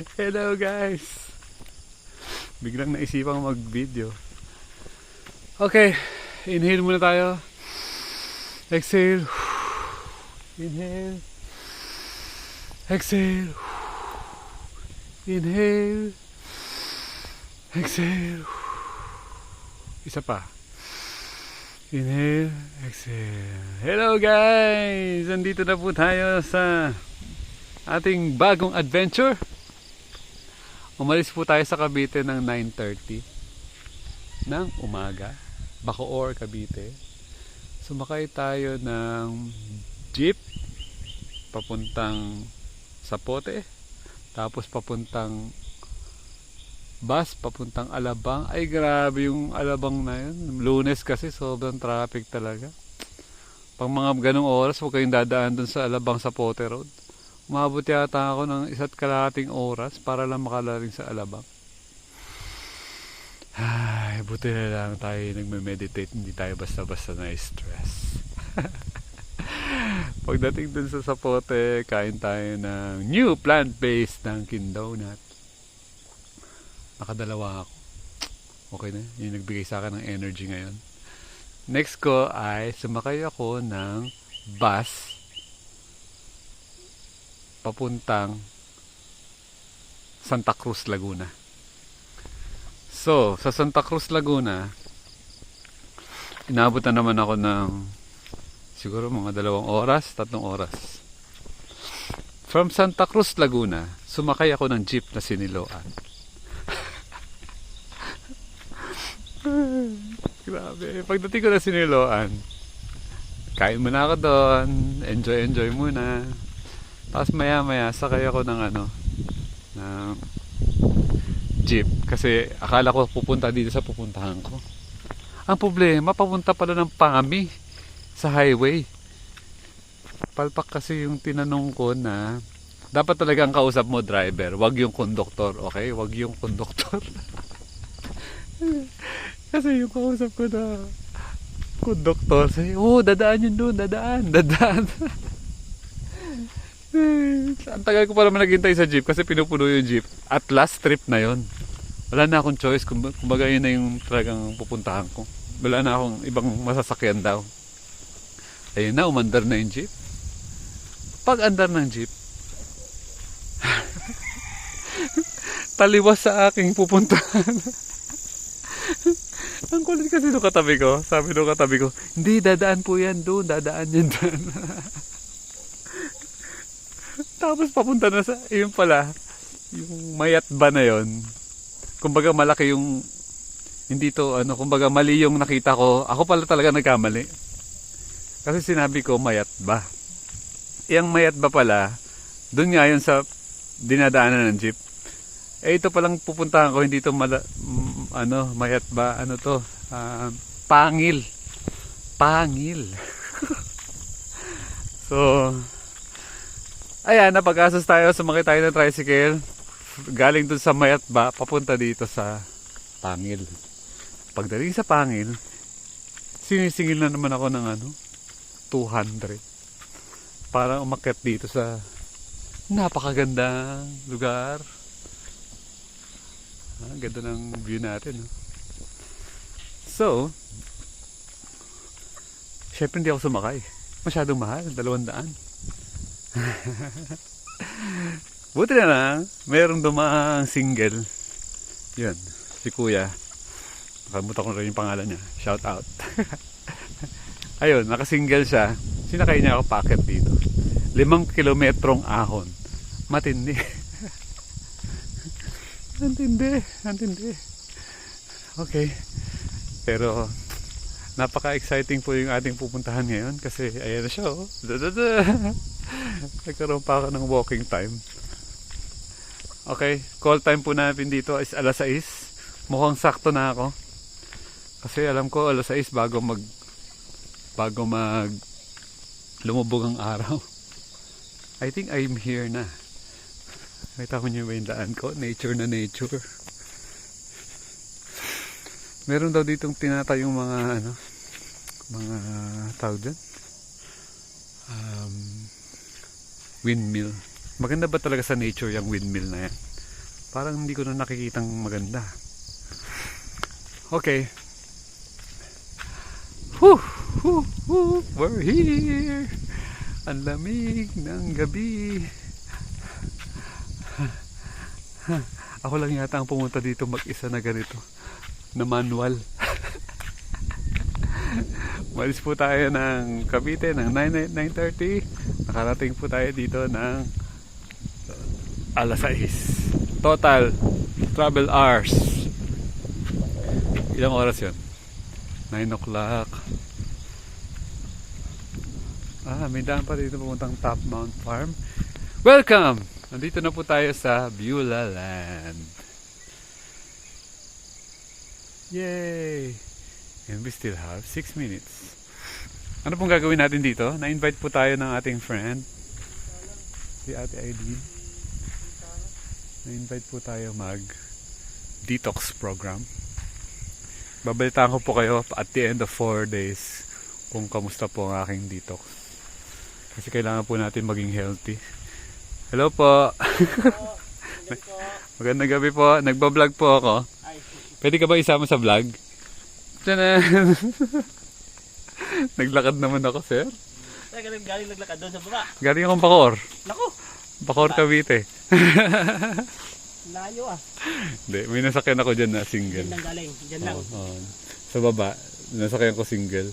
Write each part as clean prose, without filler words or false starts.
Hello guys! Biglang naisipang mag-video. Okay, inhale muna tayo. Exhale. Inhale. Exhale. Inhale. Exhale. Isa pa. Inhale. Exhale. Hello guys! Nandito na po tayo sa ating bagong adventure. Umalis po tayo sa Cavite ng 9:30 ng umaga, Bacoor, Cavite. Sumakay tayo ng jeep papuntang Zapote, tapos papuntang bus papuntang Alabang. Ay grabe yung Alabang na yun. Lunes kasi sobrang traffic talaga. Pang mga ganong oras huwag kayong dadaan dun sa Alabang Zapote Road. Umabot yata ako ng 1.5 oras para lang makalaring sa Alabang. Ay, buti na lang tayo nagme-meditate, hindi tayo basta-basta na-stress. Pagdating dun sa Zapote, kain tayo ng new plant-based Dunkin Donut. Nakadalawa ako. Okay na, yung nagbigay sa akin ng energy ngayon. Next ko ay sumakay ako ng bus papuntang Santa Cruz, Laguna. So, sa Santa Cruz, Laguna, inabot na naman ako ng siguro mga 2 oras, 3 oras. From Santa Cruz, Laguna, sumakay ako ng jeep na siniloan. Grabe. Pagdating ko na siniloan, kain muna ako doon, enjoy muna. Tapos maya sakay ako ng ng jeep kasi akala ko pupunta dito sa pupuntahan ko. Ang problema, papunta pala ng Pami sa highway. Palpak kasi yung tinanong ko na dapat talaga ang kausap mo driver, wag yung konduktor, okay? Wag yung konduktor. Kasi yung kausap ko na konduktor, say, dadaan yun doon, dadaan. Ang tagal ko pa naman naghintay sa jeep kasi pinupuno yung jeep. At last trip na yon. Wala na akong choice. Kumbaga yun na yung talagang pupuntahan ko. Wala na akong ibang masasakyan daw. Ayun na, umandar na yung jeep. Pag andar ng jeep, taliwas sa aking pupuntahan. Ang kulit kasi nung katabi ko. Sabi nung katabi ko, hindi, dadaan po yan doon. Dadaan yan doon. Tapos papunta na sa, yun pala, yung mayat ba na yun. Kumbaga malaki yung, hindi to, kumbaga mali yung nakita ko. Ako pala talaga nagkamali. Kasi sinabi ko mayat ba. Yung mayat ba pala, dun nga yun sa dinadaanan ng jeep. Ito palang pupuntahan ko, hindi to mayat ba, Pangil. So, ayan, napag-asos tayo, sumakay tayo ng tricycle galing dun sa mayat ba papunta dito sa Pangil. Pagdating sa Pangil, sinisingil na naman ako ng 200 para umakyat dito sa napakagandang lugar. Ganda ng view natin, no? So, syempre hindi ako sumakay, masyadong mahal, 200. Buti na lang merong dumaang single. Yun, si kuya, nakalimutan ko rin yung pangalan niya, shout out. Ayun, nakasingle siya, sinakay niya ako packet dito, 5 kilometrong ahon. Matindi. Antindi. Okay, pero napaka-exciting po yung ating pupuntahan ngayon kasi ayan na siya, oh. Nagkaroon pa ako ng walking time. Okay, call time po natin dito is 6:00. Mukhang sakto na ako. Kasi alam ko 6:00 bago mag lumubog ang araw. I think I'm here na. Nakita ko niyo ba yung daan ko? Nature na nature. Meron daw ditong tinatayong mga mga tawag dyan, windmill. Maganda ba talaga sa nature yung windmill na yan? Parang hindi ko na nakikitang maganda. Okay. We're here. Ang lamig ng gabi. Ako lang yata ang pumunta dito mag-isa na ganito. Na manual. Malis po tayo ng Cavite ng 9:30. Nakarating po tayo dito ng alas 6. Total travel hours. Ilang oras yun? 9 o'clock. May daan pa dito pumuntang Top Mount Farm. Welcome! Nandito na po tayo sa Beulah Land. Yay! And we still have 6 minutes. Ano pong gagawin natin dito? Na-invite po tayo ng ating friend, si Ate Aileen. Na-invite po tayo mag-detox program. Babalitaan ko po kayo at the end of 4 days kung kamusta po ang aking detox. Kasi kailangan po natin maging healthy. Hello po! Magandang gabi po. Nagbablog po ako. Pwede ka ba isama sa vlog? Tiyanan! Naglakad naman ako, sir. Galing naglakad doon sa baba. Galing akong Bacoor. Naku! Bacoor, Cavite. Layo ah. Hindi, may nasakyan ako dyan na single. Diyan lang galing. Diyan lang. Sa baba, nasakyan ko single.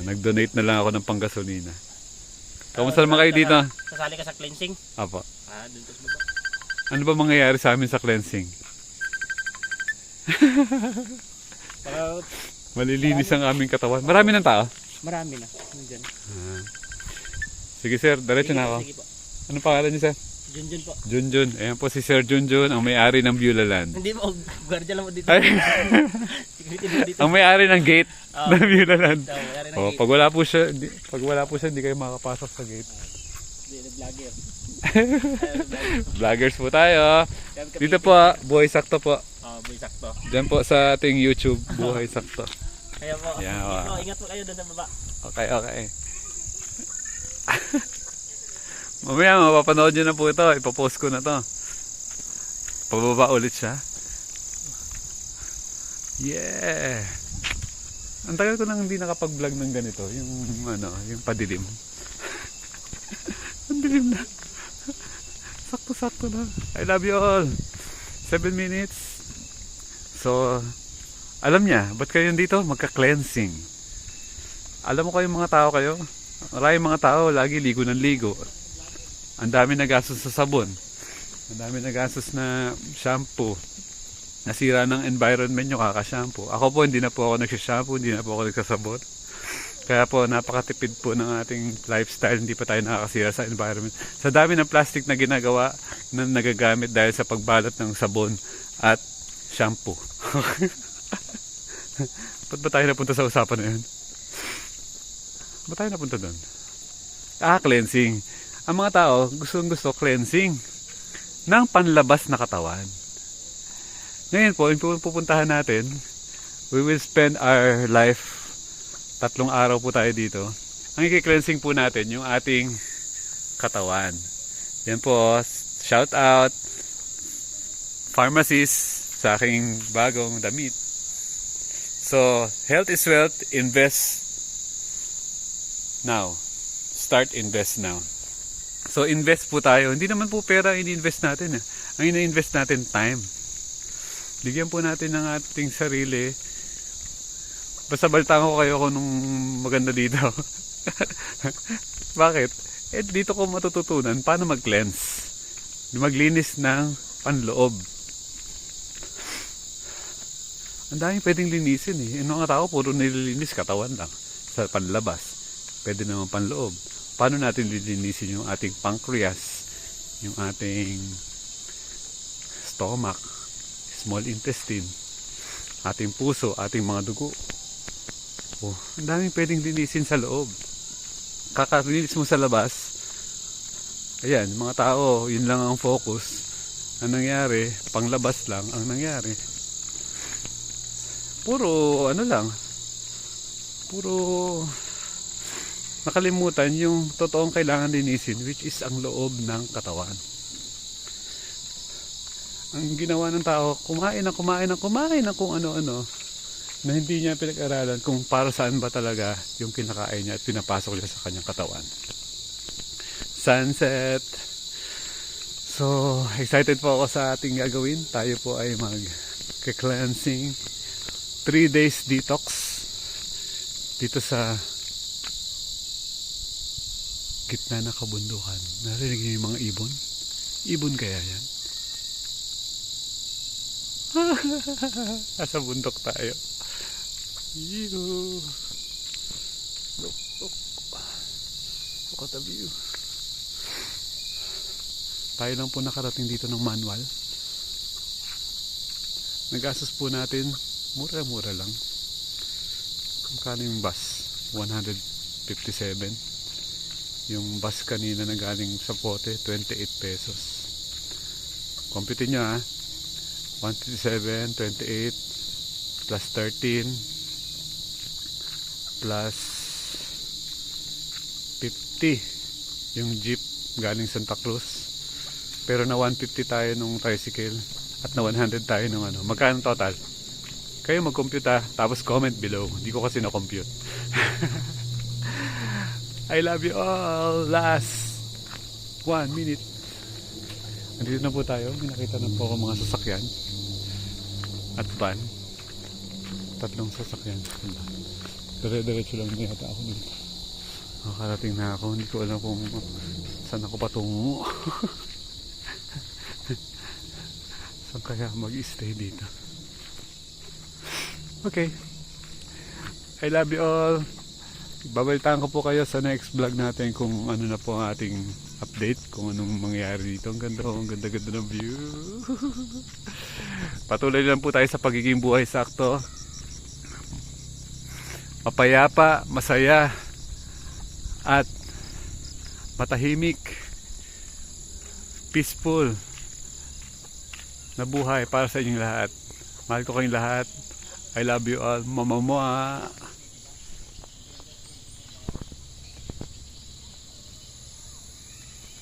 Nag-donate na lang ako ng panggasolina. Kamusta naman kayo dito? Sasali ka sa cleansing? Apo. Doon sa baba. Ano ba mangyayari sa amin sa cleansing? Malilinis ang aming katawan. Marami ng tao? Marami na. Diyan. Sige sir, diretso na ako. Sige po. Ano pangalan niyo sir? Junjun po. Junjun. Ayan po si Sir Junjun, ang may-ari ng Beulah Land. Hindi mo, guardia lang mo dito. Ay. Ang may-ari ng gate ng Beulah Land. May-ari ng gate. Pag wala po siya, hindi kayo makakapasok sa gate. Vlogger. Vloggers po tayo. Dito po, Buhay Sakto po. Buhay Sakto. Diyan po sa ating YouTube, Buhay Sakto. Kaya po, ingat po kayo doon sa baba. Okay. Mamaya mapapanood nyo na po ito. Ipapost ko na to. Pababa ulit siya. Yeah! Ang tagal ko nang hindi nakapag-vlog ng ganito. Yung padilim. Ang dilim na. Sakto-sakto na. I love you all. 7 minutes. So, alam niya, ba't kayo dito? Magka-cleansing. Alam mo kayong mga tao kayo? Maraming mga tao, lagi ligo ng ligo. Ang dami nagastos sa sabon. Ang dami nagastos na shampoo. Nasira ng environment nyo kaka-shampoo. Ako po, hindi na po ako nagsishampoo, hindi na po ako nagsasabon. Kaya po, napakatipid po ng ating lifestyle. Hindi pa tayo nakakasira sa environment. Sa dami ng plastic na ginagawa na nagagamit dahil sa pagbalot ng sabon at shampoo. Ba't ba tayo napunta sa usapan na yun? Ba't tayo napunta doon? Cleansing. Ang mga tao, gusto cleansing ng panlabas na katawan. Ngayon po, yung pupuntahan natin, we will spend our life, 3 araw po tayo dito. Ang i-cleansing po natin, yung ating katawan. Yan po, shout out, pharmacist, sa aking bagong damit. So, health is wealth, invest now. Start invest now. So, invest po tayo. Hindi naman po pera ini-invest natin. Ang ini-invest natin, time. Bigyan po natin ng ating sarili. Basta balitaan ko kayo kung nung maganda dito. Bakit? Dito ko matututunan paano mag-cleanse. Maglinis ng panloob. Ang daming pwedeng linisin eh. Yung mga tao, puro nililinis katawan lang. Sa panlabas. Pwede naman panloob. Paano natin lilinisin yung ating pancreas, yung ating stomach, small intestine, ating puso, ating mga dugo. Ang daming pwedeng linisin sa loob. Kakalinis mo sa labas, ayan, mga tao, yun lang ang focus. Ang nangyari, panglabas lang ang nangyari. Puro nakalimutan yung totoong kailangan linisin, which is ang loob ng katawan. Ang ginawa ng tao, kumain ng kung ano-ano na hindi niya pinag-aralan kung para saan ba talaga yung kinakain niya at pinapasok niya sa kanyang katawan. Sunset. So, excited po ako sa ating gagawin. Tayo po ay mag-cleansing 3 days detox dito sa gitna ng kabundukan. Narinig niyo yung mga ibon? Ibon kaya yan? Nasa bundok tayo. Yoo. Look. Look at the view. Tayo lang po nakarating dito ng manual. Nagastos po natin mura-mura lang. Kung kano yung bus? 157. Yung bus kanina na galing sa Pote, 28 pesos. Computin nyo ha. 157, 28 plus 13 plus 50 yung jeep galing Santa Cruz, pero na 150 tayo nung tricycle at na 100 tayo nung ano. Magkano total? Kayo mag-compute ha, tapos comment below. Hindi ko kasi na-compute. I love you all. Last 1 minute. Andito na po tayo. Nakita na po ako mga sasakyan at van. 3 sasakyan. Dire-diretso lang na yata ako dito. Nakarating na ako. Hindi ko alam kung saan ako patungo. Saan kaya mag-stay dito? Okay. I love you all. Babalitaan ko po kayo sa next vlog natin kung ano na po ang ating update, kung anong mangyayari dito. Ang ganda ng view. Patuloy lang po tayo sa pagiging buhay sakto. Mapayapa, masaya, at matahimik, peaceful na buhay para sa inyong lahat. Mahal ko kayong lahat. I love you all. Mama.